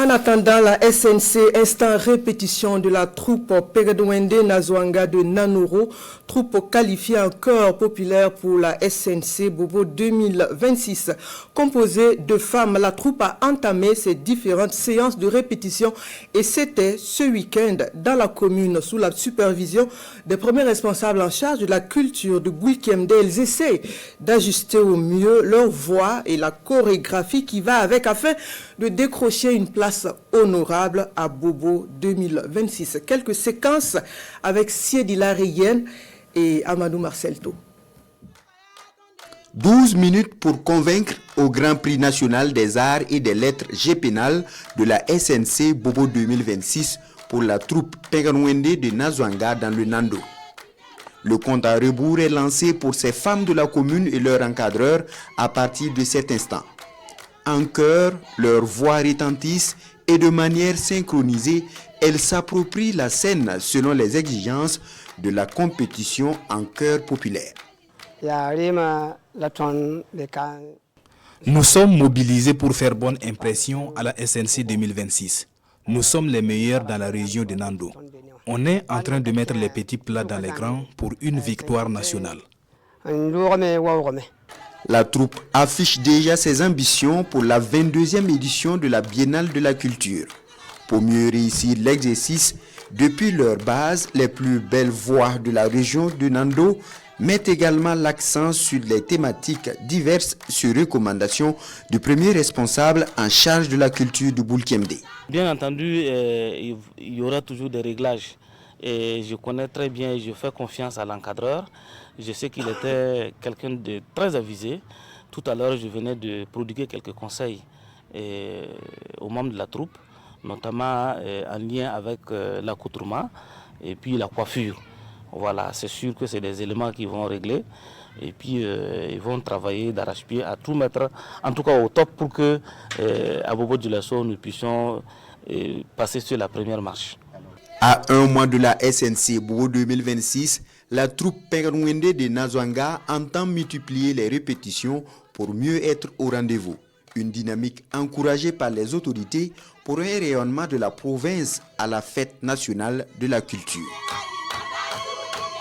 En attendant la SNC, instant répétition de la troupe Pegadouende Nazwanga de Nanoro, troupe qualifiée en chœur populaire pour la SNC Bobo 2026. Composée de femmes, la troupe a entamé ses différentes séances de répétition et c'était ce week-end dans la commune sous la supervision des premiers responsables en charge de la culture de Gouilkemde. Ils essaient d'ajuster au mieux leur voix et la chorégraphie qui va avec afin de décrocher une place honorable à Bobo 2026. Quelques séquences avec Siedila Riyen et Amadou Marcelto. 12 minutes pour convaincre au Grand Prix national des arts et des lettres G-Pénal de la SNC Bobo 2026 pour la troupe Pegadouende de Nazwanga dans le Nando. Le compte à rebours est lancé pour ces femmes de la commune et leurs encadreurs à partir de cet instant. En chœur, leurs voix retentissent et de manière synchronisée, elles s'approprient la scène selon les exigences de la compétition en chœur populaire. Nous sommes mobilisés pour faire bonne impression à la SNC 2026. Nous sommes les meilleurs dans la région de Nando. On est en train de mettre les petits plats dans les grands pour une victoire nationale. La troupe affiche déjà ses ambitions pour la 22e édition de la Biennale de la Culture. Pour mieux réussir l'exercice, depuis leur base, les plus belles voix de la région de Nando mettent également l'accent sur les thématiques diverses sur recommandation du premier responsable en charge de la culture du Gouilkemde. Bien entendu, il y aura toujours des réglages. Et je connais très bien, je fais confiance à l'encadreur. Je sais qu'il était quelqu'un de très avisé. Tout à l'heure, je venais de prodiguer quelques conseils aux membres de la troupe, notamment en lien avec l'accoutrement et puis la coiffure. Voilà, c'est sûr que c'est des éléments qui vont régler. Et puis, ils vont travailler d'arrache-pied à tout mettre, en tout cas au top, pour que à Bobo Dioulasso, nous puissions passer sur la première marche. À un mois de la SNC Bobo 2026, la troupe Pegadouende de Nazwanga entend multiplier les répétitions pour mieux être au rendez-vous. Une dynamique encouragée par les autorités pour un rayonnement de la province à la fête nationale de la culture.